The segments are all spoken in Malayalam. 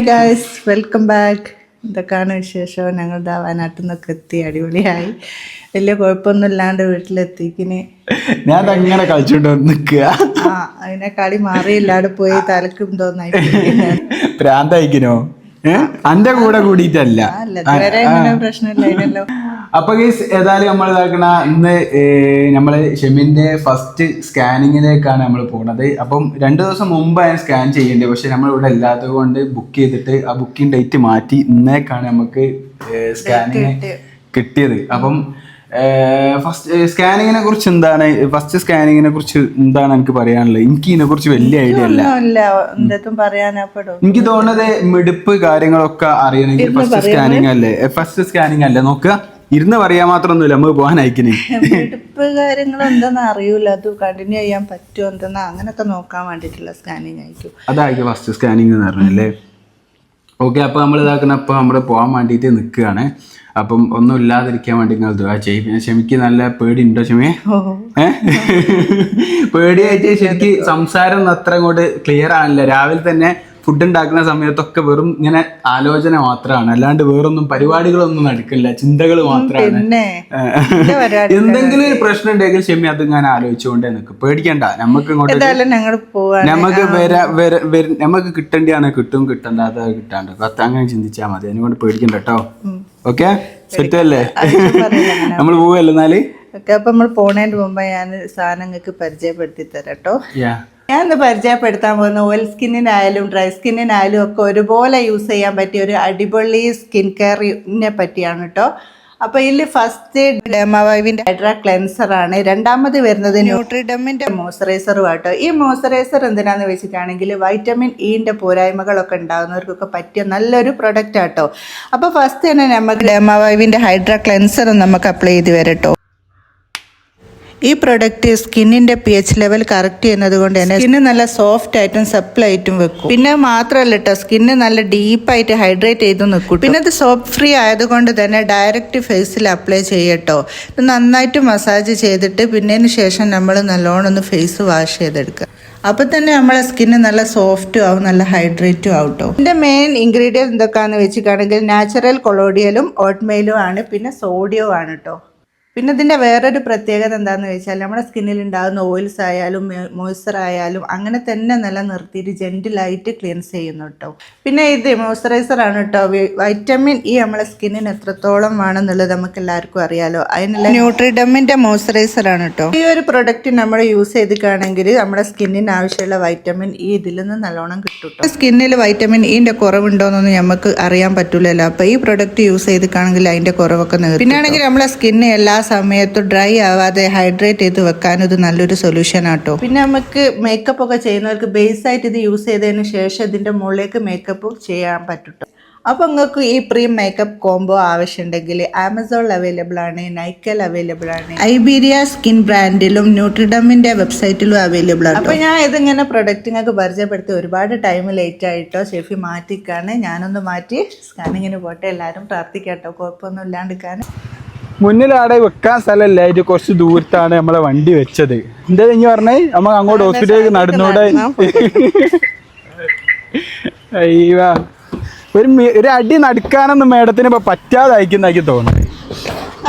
Guys welcome back. എന്തൊക്കെയാണ് വിശേഷം? ഞങ്ങൾ വയനാട്ടിൽ നിന്നൊക്കെ എത്തി, അടിപൊളിയായി, വലിയ കുഴപ്പമൊന്നും ഇല്ലാണ്ട് വീട്ടിലെത്തിക്കിന്. ഞാൻ അങ്ങനെ കളിച്ചോണ്ട് നിക്കുക. അതിനെ കളി മാറിയില്ലാണ്ട് പോയി തലക്കും തോന്നായി പ്രാന്തയക്കിനോ അന്റെ കൂടെ കൂടിയിട്ടല്ല. ഇതുവരെ പ്രശ്നമില്ലായിരുന്നല്ലോ. അപ്പൊ ഗൈസ് ഏതായാലും നമ്മൾ ഇതാക്കണ ഇന്ന് നമ്മള് ഷെമിന്റെ ഫസ്റ്റ് സ്കാനിങ്ങിലേക്കാണ് നമ്മൾ പോകുന്നത്. അപ്പം 2 ദിവസം മുമ്പാണ് സ്കാൻ ചെയ്യേണ്ടത്. പക്ഷെ നമ്മൾ ഇവിടെ ഇല്ലാത്തത് കൊണ്ട് ബുക്ക് ചെയ്തിട്ട് ആ ബുക്കിംഗ് ഡേറ്റ് മാറ്റി ഇന്നേക്കാണ് നമുക്ക് സ്കാനിങ് കിട്ടിയത്. അപ്പം ഫസ്റ്റ് സ്കാനിങ്ങിനെ കുറിച്ച് എന്താണ് എനിക്ക് പറയാനുള്ളത്? എനിക്ക് ഇതിനെ കുറിച്ച് വലിയ ഐഡിയ അല്ല. എനിക്ക് തോന്നുന്നത് മിടിപ്പ് കാര്യങ്ങളൊക്കെ അറിയണമെങ്കിൽ ഫസ്റ്റ് സ്കാനിങ് അല്ലേ നോക്കുക. ഇരുന്ന് പറയാൻ മാത്രമൊന്നുമില്ല, നമുക്ക് പോകാൻ അയക്കണേ. മിടിപ്പ് കാര്യങ്ങൾ എന്താണെന്ന് അറിയൂല, അത് കണ്ടിന്യൂ ചെയ്യാൻ പറ്റുമോ എന്തെന്നാ അങ്ങനൊക്കെ നോക്കാൻ വേണ്ടിട്ടുള്ള സ്കാനിങ് ആയിരിക്കും. അതായിരിക്കും ഫസ്റ്റ് സ്കാനിങ് എന്ന് പറഞ്ഞല്ലേ. ഓക്കെ, അപ്പൊ നമ്മൾ ഇതാക്കുന്നപ്പോ നമ്മള് പോകാൻ വേണ്ടിട്ട് നിൽക്കുകയാണ്. അപ്പം ഒന്നും ഇല്ലാതിരിക്കാൻ വേണ്ടി നിങ്ങൾ ദുആ ചെയ്യും. പിന്നെ ഷെമിക്ക് നല്ല പേടി ഉണ്ടോ ഷെമിയെ? പേടിയായിട്ട് ശരിക്ക് സംസാരം അത്ര അങ്ങോട്ട് ക്ലിയർ ആണില്ല. രാവിലെ തന്നെ ഫുഡ് ഉണ്ടാക്കുന്ന സമയത്തൊക്കെ വെറും ഇങ്ങനെ ആലോചന മാത്രമാണ്, അല്ലാണ്ട് വേറൊന്നും പരിപാടികളൊന്നും നടക്കില്ല, ചിന്തകൾ മാത്രമാണ്. എന്തെങ്കിലും ഒരു പ്രശ്നം ഉണ്ടെങ്കിൽ ഷെമി അത് ഞാൻ ആലോചിച്ചുകൊണ്ടേ നിൽക്കും. പേടിക്കണ്ട, നമുക്ക് ഇങ്ങോട്ട് നമുക്ക് കിട്ടേണ്ടിയാണ് കിട്ടും, കിട്ടണ്ടാത്ത കിട്ടാണ്ട് അങ്ങനെ ചിന്തിച്ചാൽ മതി. അതിനോട് പേടിക്കണ്ട കേട്ടോ. ഓക്കെ, സെറ്റ് അല്ലേ? നമ്മൾ പോവല്ലേ എന്നാല്? ഓക്കെ, അപ്പൊ നമ്മൾ പോണേന്റെ മുമ്പ് ഞാൻ സാധനങ്ങൾക്ക് പരിചയപ്പെടുത്തി തരാം കേട്ടോ. ഞാൻ ഇന്ന് പരിചയപ്പെടുത്താൻ പോകുന്ന ഓയിൽ സ്കിന്നിനായാലും ഡ്രൈ സ്കിന്നിനായാലും ഒക്കെ ഒരുപോലെ യൂസ് ചെയ്യാൻ പറ്റിയ ഒരു അടിപൊളി സ്കിൻ കെയറിനെ പറ്റിയാണ് കേട്ടോ. അപ്പോൾ ഇതിൽ ഫസ്റ്റ് ഡെർമാവൈവിൻ്റെ ഹൈഡ്രാ ക്ലെൻസർ ആണ്. രണ്ടാമത് വരുന്നത് ന്യൂട്രിഡമിൻ്റെ മോയ്സ്ചറൈസറും ആട്ടോ. ഈ മോയ്സ്ചറൈസർ എന്തിനാന്ന് വെച്ചിട്ടാണെങ്കിൽ വൈറ്റമിൻ ഇൻ്റെ പോരായ്മകളൊക്കെ ഉണ്ടാകുന്നവർക്കൊക്കെ പറ്റിയ നല്ലൊരു പ്രൊഡക്റ്റ് ആട്ടോ. അപ്പോൾ ഫസ്റ്റ് തന്നെ നമുക്ക് ഡെർമാവൈവിൻ്റെ ഹൈഡ്രാ ക്ലെൻസർ നമുക്ക് അപ്ലൈ ചെയ്ത് വരട്ടോ. ഈ പ്രൊഡക്റ്റ് സ്കിന്നിൻ്റെ pH ലെവൽ കറക്റ്റ് ചെയ്യുന്നത് കൊണ്ട് തന്നെ സ്കിന്ന് നല്ല സോഫ്റ്റ് ആയിട്ടും സപ്പിൾ ആയിട്ടും വെക്കും. പിന്നെ മാത്രമല്ല കേട്ടോ, സ്കിന്ന് നല്ല ഡീപ്പായിട്ട് ഹൈഡ്രേറ്റ് ചെയ്ത് നിൽക്കും. പിന്നെ ഇത് സോപ്പ് ഫ്രീ ആയതുകൊണ്ട് തന്നെ ഡയറക്റ്റ് ഫേസിൽ അപ്ലൈ ചെയ്യട്ടോ. ഇത് നന്നായിട്ട് മസാജ് ചെയ്തിട്ട് പിന്നതിന് ശേഷം നമ്മൾ നല്ലോണം ഒന്ന് ഫേസ് വാഷ് ചെയ്തെടുക്കുക. അപ്പം തന്നെ നമ്മളെ സ്കിന്ന് നല്ല സോഫ്റ്റും ആവും, നല്ല ഹൈഡ്രേറ്റും ആവും കേട്ടോ. ഇതിൻ്റെ മെയിൻ ഇൻഗ്രീഡിയൻറ്റ് എന്തൊക്കെയാണെന്ന് വെച്ചിട്ടാണെങ്കിൽ നാച്ചുറൽ കൊളോഡിയലും ഓട്ട്മെയിലും ആണ്, പിന്നെ സോഡിയവും ആണ് കേട്ടോ. പിന്നെ ഇതിൻ്റെ വേറൊരു പ്രത്യേകത എന്താണെന്ന് വെച്ചാൽ നമ്മുടെ സ്കിന്നിൽ ഉണ്ടാകുന്ന ഓയിൽസ് ആയാലും മോയ്സ്ചർ ആയാലും അങ്ങനെ തന്നെ നിലനിർത്തിയിട്ട് ജെൻറ്റിലായിട്ട് ക്ലീൻസ് ചെയ്യുന്നു കേട്ടോ. പിന്നെ ഇത് മോയ്സ്ചറൈസർ ആണ് കേട്ടോ. വൈറ്റമിൻ ഇ നമ്മളെ സ്കിന്നിന് എത്രത്തോളം വേണമെന്നുള്ളത് നമുക്ക് എല്ലാവർക്കും അറിയാലോ. അതിനുള്ള ന്യൂട്രിഡമിൻ്റെ മോയ്സ്ചറൈസർ ആണ് കേട്ടോ. ഈ ഒരു പ്രൊഡക്റ്റ് നമ്മൾ യൂസ് ചെയ്തിട്ടാണെങ്കിൽ നമ്മുടെ സ്കിന്നിന് ആവശ്യമുള്ള വൈറ്റമിൻ ഇ ഇതിൽ നിന്ന് നല്ലോണം കിട്ടും കേട്ടോ. സ്കിന്നിൽ വൈറ്റമിൻ ഇൻ്റെ കുറവുണ്ടോയെന്നൊന്നും നമുക്ക് അറിയാൻ പറ്റില്ലല്ലോ. അപ്പോൾ ഈ പ്രൊഡക്റ്റ് യൂസ് ചെയ്തിട്ടാണെങ്കിൽ അതിൻ്റെ കുറവൊക്കെ നേടും. പിന്നാണെങ്കിൽ നമ്മളെ സ്കിന്ന് എല്ലാ സമയത്ത് ഡ്രൈ ആവാതെ ഹൈഡ്രേറ്റ് ചെയ്ത് വെക്കാൻ ഇത് നല്ലൊരു സൊല്യൂഷൻ ആട്ടോ. പിന്നെ നമുക്ക് മേക്കപ്പ് ഒക്കെ ചെയ്യുന്നവർക്ക് ബേസ് ആയിട്ട് ഇത് യൂസ് ചെയ്തതിന് ശേഷം ഇതിന്റെ മുകളിലേക്ക് മേക്കപ്പ് ചെയ്യാൻ പറ്റും. അപ്പോൾ നിങ്ങൾക്ക് ഈ പ്രീ മേക്കപ്പ് കോംബോ ആവശ്യമുണ്ടെങ്കിൽ ആമസോണിൽ അവൈലബിൾ ആണ്, നൈക്കൽ അവൈലബിൾ ആണ്, ഐബീരിയ സ്കിൻ ബ്രാൻഡിലും ന്യൂട്രിഡമിന്റെ വെബ്സൈറ്റിലും അവൈലബിൾ ആണ്. അപ്പോൾ ഞാൻ ഇതിങ്ങനെ പ്രൊഡക്റ്റ് നിങ്ങൾക്ക് പരിചയപ്പെടുത്തി ഒരുപാട് ടൈം ലേറ്റ് ആയിട്ടോ ഷെഫി മാറ്റിക്കാണ്. ഞാനൊന്ന് മാറ്റി സ്കാനിങ്ങിന് പോട്ടെ. എല്ലാവരും പ്രാർത്ഥിക്കാട്ടോ കുഴപ്പമൊന്നും ഇല്ലാണ്ടിരിക്കാൻ. മുന്നിലാടെ വെക്കാൻ സ്ഥലമില്ലായിട്ട് കുറച്ച് ദൂരത്താണ് നമ്മളെ വണ്ടി വെച്ചത്. എന്താ ഇനി പറഞ്ഞേ? നമുക്ക് അങ്ങോട്ട് ഹോസ്പിറ്റലിലേക്ക് നടന്നൂടെ? ഒരു അടി നടക്കാനൊന്നും മേഡത്തിന് ഇപ്പൊ പറ്റാതെ അയക്കുന്നതാക്കി തോന്നുന്നു.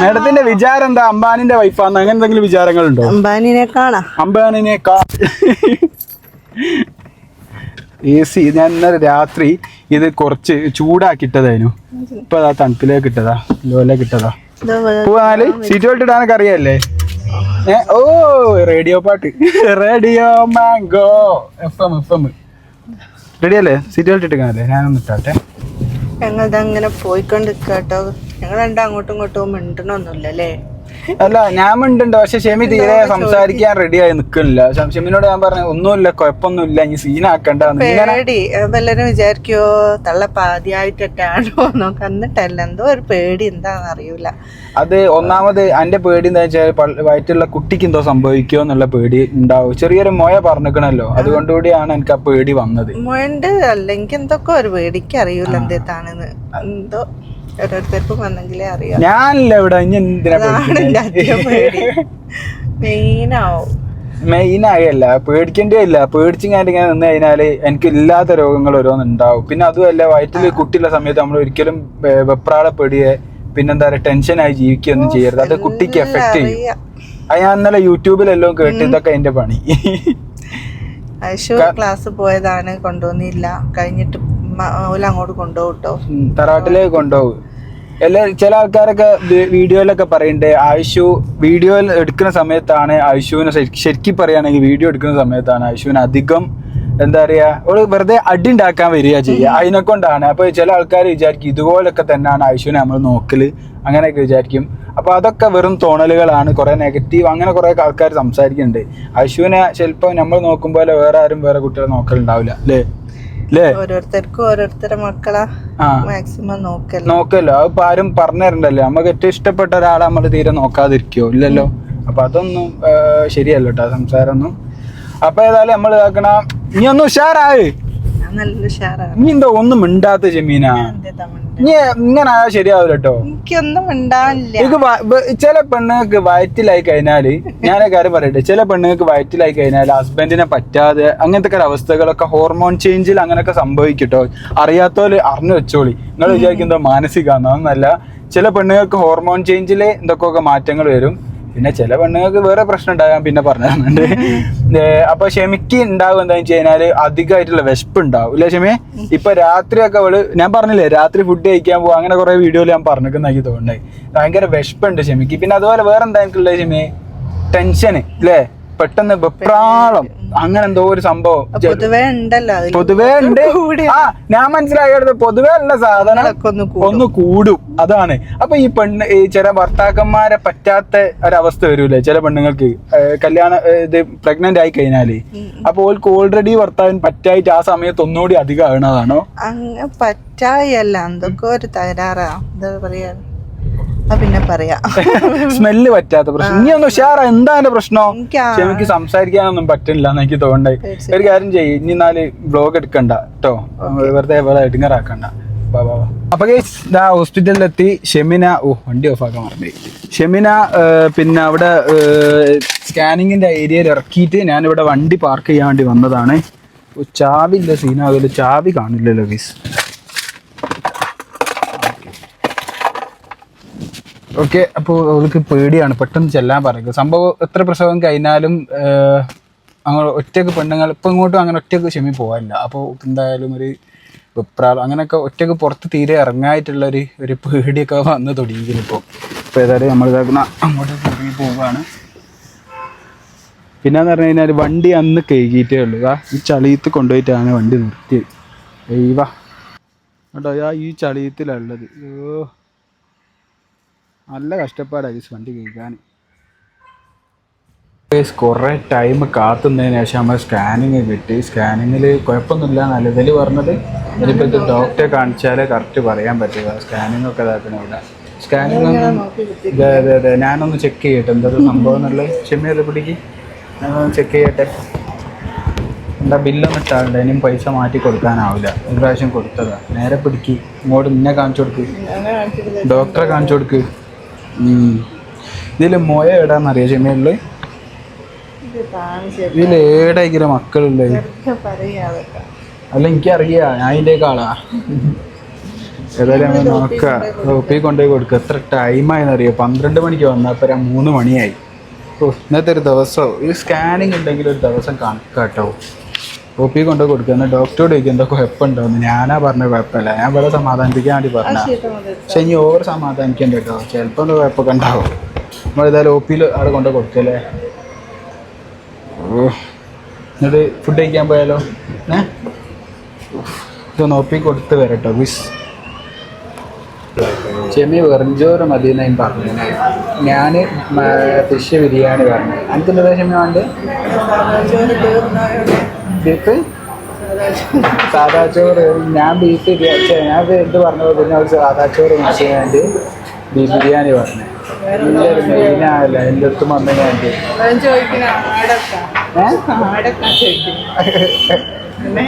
മേഡത്തിന്റെ വിചാരം എന്താ? അംബാനിന്റെ വൈഫാന്ന് അങ്ങനെ എന്തെങ്കിലും വിചാരങ്ങളുണ്ടോ? അംബാനിനെ AC ഞാൻ ഇന്നലെ രാത്രി ഇത് കുറച്ച് ചൂടാക്കിട്ടതായിരുന്നു. ഇപ്പൊ അതാ തണുപ്പിലേക്ക് ഇട്ടതാ, ലോലേക്ക് ഇട്ടതാ. പോവാല് സീറ്റ് ബെൽറ്റ് ഇടാനൊക്കെ അറിയാല്ലേ? ഓ റേഡിയോ പാട്ട്, റേഡിയോ മാംഗോ FM റെഡി അല്ലേ? സീറ്റ് ബെൽറ്റ് ഇട്ടിക്കാനല്ലേ? ഞാനൊന്ന് ഇട്ടാട്ടെ. ഞങ്ങളിതങ്ങനെ പോയിക്കൊണ്ടിരിക്കട്ടോ. ഞങ്ങൾ രണ്ടും അങ്ങോട്ടും ഇങ്ങോട്ടും മിണ്ടണമൊന്നുമില്ലല്ലേ? അല്ല, ഞാൻ മിണ്ടുണ്ടോ, പക്ഷെ ഷെമി തീരെ സംസാരിക്കാൻ റെഡി ആയി നിൽക്കുന്നില്ല. ഷെമിനോട് ഞാൻ പറഞ്ഞു ഒന്നുമില്ല, കുഴപ്പമൊന്നുമില്ല, ഇനി സീനാക്കണ്ട. പേടി എല്ലാരും വിചാരിക്കോ തള്ള പാതിയായിട്ടാണോ നോക്ക, എന്നിട്ടല്ല, എന്തോ ഒരു പേടി, എന്താണെന്ന് അറിയൂല. അത് ഒന്നാമത് എന്റെ പേടി എന്താ വെച്ചാൽ വയറ്റുള്ള കുട്ടിക്ക് എന്തോ സംഭവിക്കോ എന്നുള്ള പേടി ഉണ്ടാവും. ചെറിയൊരു മൊയ പറഞ്ഞിക്കണല്ലോ, അതുകൊണ്ടുകൂടിയാണ് എനിക്ക് ആ പേടി വന്നത്. മൊയണ്ട് അല്ലെങ്കിൽ എന്തൊക്കെ ഒരു പേടിക്ക് അറിയൂല എന്തേത്താണെന്ന്, എന്തോ ഓരോരുത്തർക്കും വന്നെങ്കിലേ അറിയാം. ഞാനല്ല ഇവിടെ ഇനി എന്തിനാ മെയിനാവും. മെയിനായല്ല പേടിക്കേണ്ടിയില്ല. പേടിച്ചിങ്ങാണ്ട് ഇങ്ങനെ നിന്ന് കഴിഞ്ഞാൽ എനിക്ക് ഇല്ലാത്ത രോഗങ്ങൾ ഓരോന്നുണ്ടാവും. പിന്നെ അതുമല്ല വയറ്റിൽ കുട്ടിയുള്ള സമയത്ത് നമ്മൾ ഒരിക്കലും വെപ്രാളപ്പെടുകയെ പിന്നെന്താ പറയുക ടെൻഷനായി ജീവിക്കുകയൊന്നും ചെയ്യരുത്. അത് കുട്ടിക്ക് എഫക്ട് ചെയ്യും. അത് ഞാൻ ഇന്നലെ യൂട്യൂബിലെല്ലാം കേട്ട് ഇതൊക്കെ അതിന്റെ പണി. ക്ലാസ് പോയതാണ്, കൊണ്ടുവന്നില്ല. കഴിഞ്ഞിട്ട് അങ്ങോട്ട് കൊണ്ടുപോട്ടോ, തറവാട്ടിലേക്ക് കൊണ്ടുപോകും. ചില ആൾക്കാരൊക്കെ വീഡിയോയിലൊക്കെ പറയുന്നുണ്ട് ആയുഷു വീഡിയോ എടുക്കുന്ന സമയത്താണ് ആയുഷുവിനെ ശരിക്കും പറയുകയാണെങ്കിൽ വീഡിയോ എടുക്കുന്ന സമയത്താണ് ആയുഷുവിന് അധികം എന്താ പറയാ ഒരു വെറുതെ അടി ഉണ്ടാക്കാൻ വരിക ചെയ്യുക. അതിനെ കൊണ്ടാണ്. അപ്പൊ ചില ആൾക്കാർ വിചാരിക്കും ഇതുപോലൊക്കെ തന്നെയാണ് ആയുഷുവിനെ നമ്മൾ നോക്കല്, അങ്ങനെയൊക്കെ വിചാരിക്കും. അപ്പൊ അതൊക്കെ വെറും തോന്നലുകളാണ്. കുറെ നെഗറ്റീവ് അങ്ങനെ കുറെ ആൾക്കാർ സംസാരിക്കുന്നുണ്ട്. ആയുഷുവിനെ ചിലപ്പോൾ നമ്മൾ നോക്കുമ്പോൾ വേറെ ആരും വേറെ കുട്ടികളെ നോക്കലുണ്ടാവില്ല അല്ലേ? ഓരോരുത്തർക്കും ഓരോരുത്തരുടെ മക്കളെ മാക്സിമം നോക്കല്ലോ. അതിപ്പോ ആരും പറഞ്ഞു തരണ്ടല്ലോ. നമുക്ക് ഏറ്റവും ഇഷ്ടപ്പെട്ട ഒരാളെ നമ്മൾ തീരെ നോക്കാതിരിക്കോ? ഇല്ലല്ലോ. അപ്പൊ അതൊന്നും ശരിയല്ലോ കേട്ടോ സംസാരം ഒന്നും. അപ്പൊ ഏതായാലും നമ്മൾ ഇതാക്കണ നീ ഒന്നും ഉഷാറായി. നീ എന്താ ഒന്നും മിണ്ടാത്ത ജമീന? നീ ഇങ്ങനെ ആയാൽ ശരിയാവില്ല കേട്ടോ. എനിക്കൊന്നും മിണ്ടാനില്ല. ചില പെണ്ണുങ്ങൾക്ക് വയറ്റിലായി കഴിഞ്ഞാല് ഞാനേ കാര്യം പറയട്ടെ, ചില പെണ്ണുങ്ങൾക്ക് വയറ്റിലായി കഴിഞ്ഞാൽ ഹസ്ബൻഡിനെ പറ്റാതെ അങ്ങനത്തെ ഒക്കെ അവസ്ഥകളൊക്കെ ഹോർമോൺ ചേഞ്ചിൽ അങ്ങനെയൊക്കെ സംഭവിക്കട്ടോ. അറിയാത്തോല് അറിഞ്ഞു വെച്ചോളി. നിങ്ങൾ വിചാരിക്കുന്നത് മാനസികമാണെന്നല്ല. ചില പെണ്ണുങ്ങൾക്ക് ഹോർമോൺ ചേഞ്ചിൽ എന്തൊക്കെയൊക്കെ മാറ്റങ്ങൾ വരും. പിന്നെ ചില പെണ്ണുങ്ങൾക്ക് വേറെ പ്രശ്നം ഉണ്ടാകാൻ പിന്നെ പറഞ്ഞു തരുന്നുണ്ട്. അപ്പൊ ക്ഷമിക്ക് ഉണ്ടാവും എന്താന്ന് വെച്ച് കഴിഞ്ഞാല് അധികമായിട്ടുള്ള വിശപ്പ് ഉണ്ടാവും ഇല്ല ക്ഷമേ? ഇപ്പൊ രാത്രിയൊക്കെ അവള് ഞാൻ പറഞ്ഞില്ലേ രാത്രി ഫുഡ് കഴിക്കാൻ പോകും, അങ്ങനെ കുറെ വീഡിയോയിൽ ഞാൻ പറഞ്ഞിരിക്കുന്ന എനിക്ക് തോന്നുന്നത്. ഭയങ്കര വിശപ്പുണ്ട് ക്ഷമിക്ക്. പിന്നെ അതുപോലെ വേറെ എന്താ എനിക്കുള്ളത് ക്ഷമേ? ടെൻഷന് ഇല്ലേ? പെട്ടെന്ന് വെപ്രാളം അങ്ങനെ എന്തോ ഒരു സംഭവം പൊതുവേ ഉണ്ട്. ആ ഞാൻ മനസ്സിലായത് പൊതുവേ അല്ല സാധനം ഒന്ന് കൂടും അതാണ്. അപ്പൊ ഈ ചില ഭർത്താക്കന്മാരെ പറ്റാത്ത ഒരവസ്ഥ വരൂലേ ചില പെണ്ണുങ്ങൾക്ക് ഇത് പ്രഗ്നന്റ് ആയി കഴിഞ്ഞാല്. അപ്പൊ ഓൾക്ക് ഓൾറെഡി ഭർത്താവിന് പറ്റായിട്ട് ആ സമയത്ത് ഒന്നുകൂടി അധികം ആകണതാണോ? പറ്റായല്ല, എന്തൊക്കെ ഒരു തകരാറാ. എന്താ പറയാ പിന്നെ പറയാ സ്മെല്ല് പറ്റാത്ത പ്രശ്നം. ഇനി ഒന്ന് ഉഷാറാ. എന്താ എന്റെ പ്രശ്നം? എനിക്ക് സംസാരിക്കാനൊന്നും പറ്റില്ല എന്ന് എനിക്ക് തോന്നണ്ടേ. ഒരു കാര്യം ചെയ്യും, ഇനി 4 വ്ലോഗ് എടുക്കണ്ട കേട്ടോ, വെറുതെ ഇടുങ്ങറാക്കണ്ട. അപ്പൊ ഇതാ ഹോസ്പിറ്റലിലെത്തി. ഷെമിന വണ്ടി ഓഫ് ആക്കാൻ മറന്നു. ഷെമിന പിന്നെ അവിടെ സ്കാനിങ്ങിന്റെ ഏരിയയിൽ ഇറക്കിയിട്ട് ഞാനിവിടെ വണ്ടി പാർക്ക് ചെയ്യാൻ വേണ്ടി വന്നതാണ്. ചാവി ഇല്ല സീനാവില്ല, ചാവി കാണില്ലല്ലോ ഗീസ്. ഓക്കെ. അപ്പോൾ അവൾക്ക് പേടിയാണ്, പെട്ടെന്ന് ചെല്ലാൻ പറയുക. സംഭവം എത്ര പ്രസവം കഴിഞ്ഞാലും അങ്ങനെ ഒറ്റയ്ക്ക് പെണ്ണുങ്ങൾ ഇപ്പം ഇങ്ങോട്ടും അങ്ങനെ ഒറ്റയ്ക്ക് ക്ഷമി പോകാനില്ല. അപ്പോൾ എന്തായാലും ഒരു വെപ്രാളം അങ്ങനെയൊക്കെ ഒറ്റയ്ക്ക് പുറത്ത് തീരെ ഇറങ്ങായിട്ടുള്ളൊരു പേടിയൊക്കെ വന്ന് തുടങ്ങിയിരിക്കുന്നു ഇപ്പോൾ. ഇപ്പോൾ ഏതായാലും നമ്മൾ ഇതാക്കുന്ന അങ്ങോട്ട് ഇറങ്ങി പോവുകയാണ്. പിന്നെന്ന് പറഞ്ഞു കഴിഞ്ഞാൽ വണ്ടി അന്ന് കഴുകിയിട്ടേ ഉള്ളൂ. ഈ ചളിയത്ത് കൊണ്ടുപോയിട്ടാണ് വണ്ടി നിർത്തിയത്. വാ കേട്ടോ, ഈ ചളിയത്തിലുള്ളത്. നല്ല കഷ്ടപ്പാടായി വണ്ടി കഴിക്കാൻ. കുറേ ടൈം കാത്തുന്നതിന് ശേഷം നമ്മൾ സ്കാനിങ് കിട്ടി. സ്കാനിങ്ങിൽ കുഴപ്പമൊന്നുമില്ല, നല്ലതിൽ പറഞ്ഞത്. ഇതിപ്പോൾ ഇത് ഡോക്ടറെ കാണിച്ചാലേ കറക്റ്റ് പറയാൻ പറ്റുക. സ്കാനിങ് ഒക്കെ ഇതാക്കണം ഇവിടെ. സ്കാനിങ് അതെ ഞാനൊന്ന് ചെക്ക് ചെയ്യട്ടെ എന്താ സംഭവം എന്നുള്ളത്. ക്ഷമയത് പിടിക്ക്, ഞാനൊന്ന് ചെക്ക് ചെയ്യട്ടെ. എന്താ ബില്ലൊന്നും ഇട്ടാണ്ട് ഇനിയും പൈസ മാറ്റി കൊടുക്കാനാവില്ല. ഒരു പ്രാവശ്യം കൊടുത്തതാണ്. നേരെ പിടിക്ക്, ഇങ്ങോട്ട് നിന്നെ കാണിച്ചു കൊടുക്ക്, ഡോക്ടറെ കാണിച്ചു കൊടുക്ക്. ഇതിൽ മൊയ എവിടാന്നറിയാം ക്ഷമയുള്ളത്? ഇതിൽ ഏടായിക്കില്ല മക്കളുള്ളത്. അല്ല എനിക്കറിയാം, ഞാൻ ഇതിൻ്റെയൊക്കെ ആളാ. ഏതായാലും നമ്മൾ നോക്കാം. ഒപ്പി കൊണ്ടുപോയി കൊടുക്കുക. എത്ര ടൈമായെന്നറിയോ? 12 മണിക്ക് വന്നപ്പോൾ 3 മണിയായി. ഇന്നത്തെ ഒരു ദിവസം ഈ സ്കാനിങ് ഉണ്ടെങ്കിൽ ഒരു ദിവസം കണക്കാട്ടോ. ഒപ്പി കൊണ്ടുപോയി കൊടുക്കുക. എന്നാൽ ഡോക്ടറോട് ചോദിക്കും എന്താ കുഴപ്പമുണ്ടോന്ന്. ഞാനാ പറഞ്ഞ കുഴപ്പമില്ല, ഞാൻ ഇവിടെ സമാധാനിപ്പിക്കാൻ വേണ്ടി പറഞ്ഞ. പക്ഷെ ഇനി ഓവർ സമാധാനിക്കണ്ട കേട്ടോ, ചിലപ്പോൾ എന്താ കുഴപ്പമൊക്കെ ഉണ്ടാവും. നമ്മളേതായാലും ഒപ്പിയിൽ അവിടെ കൊണ്ടുപോയി കൊടുക്കല്ലേ. എന്നിട്ട് ഫുഡ് കഴിക്കാൻ പോയാലോ? ഇതൊന്ന് ഒപ്പി കൊടുത്ത് വരട്ടോ വിസ്. ചെമ്മി വെറുംചോറ് മതി എന്ന് ഞാൻ പറഞ്ഞു. ഞാൻ ഫിഷ് ബിരിയാണി പറഞ്ഞു. എനിക്ക് എന്താ ചെമ്മി വേണ്ടത്? ബീഫ് സാദാ ചോറ്. ഞാൻ ബീഫ് ബിരിയാണി ഞാൻ എന്ത് പറഞ്ഞത്? പിന്നെ ഒരു സാദാ ചോറ് മാറ്റാൻ വേണ്ടി ബീഫ് ബിരിയാണി പറഞ്ഞു. എല്ലാവരും മെയിനാവില്ല എൻ്റെ അടുത്ത് വന്നു. ഞാൻ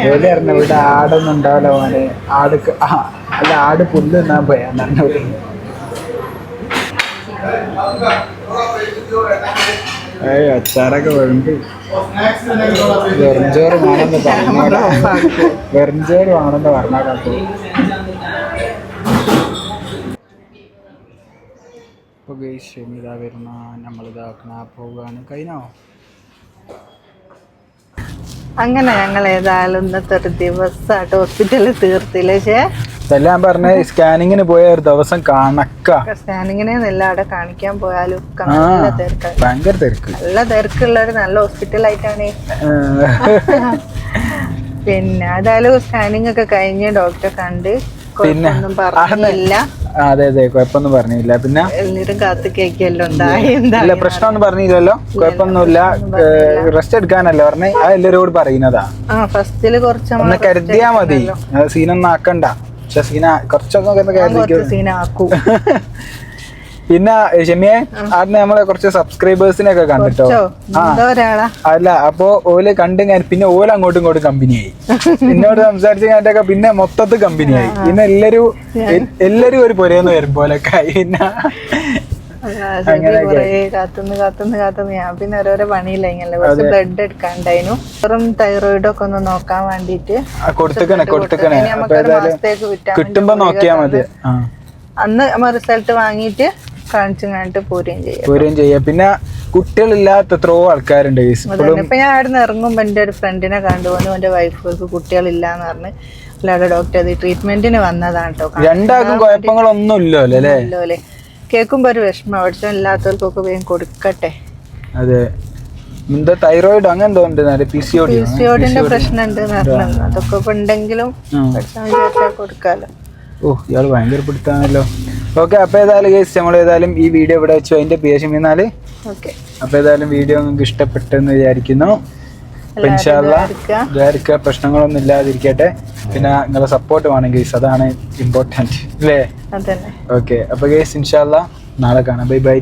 ജോലി അറിഞ്ഞ ഇവിടെ ആടൊന്നും ഉണ്ടാവില്ല മോനെ. അല്ല ആട് പുല്ല് തിന്നാൻ പോയാ. അച്ചാറൊക്കെ വേണ്ട വെറുംചോറ് വേണമെന്ന് പറഞ്ഞോടാ വെറുംചോറ് വേണമെന്ന് പറഞ്ഞാൽ ഇപ്പോൾ ഇതാ വരുന്ന നമ്മളിതാക്കണ പോവുകയാണ് കഴിഞ്ഞോ. അങ്ങനെ ഞങ്ങൾ ഏതായാലും ഇന്നത്തെ ഒരു ദിവസമായിട്ട് ഹോസ്പിറ്റലിൽ തീർത്തില്ലേ? ഇതെല്ലാം പറഞ്ഞ സ്കാനിങ്ങിന് പോയ ഒരു ദിവസം കണക്കാ. സ്കാനിങ്ങിനെ അവിടെ കാണിക്കാൻ പോയാലും നല്ല തിരക്കാണ്, ഭയങ്കര തിരക്ക്, നല്ല തിരക്കുള്ള ഒരു നല്ല ഹോസ്പിറ്റലായിട്ടാണ്. പിന്നെ ഏതായാലും സ്കാനിങ് ഒക്കെ കഴിഞ്ഞ് ഡോക്ടറെ കണ്ട് പിന്നെ പറഞ്ഞില്ല. അതെ അതെ കുഴപ്പമൊന്നും പറഞ്ഞില്ല. പിന്നെ എല്ലാരും കാത്തു കേൾക്കല്ലോ ഇല്ല പ്രശ്നമൊന്നും പറഞ്ഞില്ലല്ലോ, കുഴപ്പമൊന്നുമില്ല. റെസ്റ്റ് എടുക്കാനല്ലേ പറഞ്ഞേ, അത് എല്ലാവരോട് പറയുന്നതാ. ഫസ്റ്റില് കുറച്ച് കരുതിയാ മതി, സീനൊന്നും ആക്കണ്ട. പക്ഷെ സീന കുറച്ചൊക്കെ സീനാക്കൂ. പിന്നെ ഷെമിയെ ആദ്യം നമ്മളെ കുറച്ച് സബ്സ്ക്രൈബേഴ്സിനൊക്കെ കണ്ടിട്ടോ. അല്ല അപ്പൊ ഓല് കണ്ടു ഞാൻ പിന്നെ ഓല അങ്ങോട്ടും ഇങ്ങോട്ടും കമ്പനിയായി. എന്നോട് സംസാരിച്ച് കഴിഞ്ഞിട്ടൊക്കെ പിന്നെ മൊത്തത്തിൽ കമ്പനിയായി. പിന്നെ എല്ലാരും ഒരു പൊരേന്ന് വരും പോലൊക്കെ ആയി. പിന്നെ കാത്തുനിന്ന് ഞാൻ പിന്നെ ഓരോരോ പണിയില്ലല്ലോ, കുറച്ച് ബ്ലഡ് എടുക്കാണ്ടായിരുന്നു. വെറും തൈറോയിഡ് ഒക്കെ ഒന്ന് നോക്കാൻ വേണ്ടിട്ട് കിട്ടുമ്പോ നോക്കിയാ മതി. അന്ന് നമ്മ റിസൾട്ട് വാങ്ങിയിട്ട് കാണിച്ചു കഴിഞ്ഞിട്ട് പോരുകയും ചെയ്യാം. പിന്നെ കുട്ടികളില്ലാത്ത എത്രയോ ആൾക്കാരുണ്ട്. ഇപ്പൊ ഞാൻ അവിടെ നിന്ന് ഇറങ്ങുമ്പോ എന്റെ ഒരു ഫ്രണ്ടിനെ കണ്ടുപോകുന്നു, എന്റെ വൈഫുകൾക്ക് കുട്ടികളില്ലാന്ന് പറഞ്ഞ് അല്ലാതെ ഡോക്ടർ അത് ട്രീറ്റ്മെന്റിന് വന്നതാണ് കേട്ടോ. രണ്ടാൾക്കും കുഴപ്പങ്ങളൊന്നും ഇല്ലല്ലോ അല്ലേ? കേൾക്കുമ്പോ ഒരു വിഷമം, അവിടെ ഇല്ലാത്തവർക്കൊക്കെ വേഗം കൊടുക്കട്ടെ. അതെ, എന്താ തൈറോയിഡ് അങ്ങനെ എന്തോ ഉണ്ട്, പിസിഒഡിന്റെ പ്രശ്നം ഉണ്ട് പറഞ്ഞു. അതൊക്കെ ഇപ്പൊ ഉണ്ടെങ്കിലും കൊടുക്കാലോ. ഇയാള് ഭയങ്കര പിടുത്താണല്ലോ. ഓക്കെ, അപ്പൊ ഏതായാലും കേസ് നമ്മൾ ഏതായാലും ഈ വീഡിയോ ഇവിടെ വെച്ചു അതിന്റെ പേശം എന്നാല്. അപ്പൊ ഏതായാലും വീഡിയോ നിങ്ങൾക്ക് ഇഷ്ടപ്പെട്ടെന്ന് വിചാരിക്കുന്നു. വിചാരിക്കുക പ്രശ്നങ്ങളൊന്നും ഇല്ലാതിരിക്കട്ടെ. പിന്നെ നിങ്ങളെ സപ്പോർട്ട് വേണം ഗേസ്, അതാണ് ഇമ്പോർട്ടന്റ് അല്ലേ? ഓക്കെ, അപ്പൊ ഗേസ് ഇൻഷാ അല്ലാഹ് നാളെ കാണാം. Bye bye.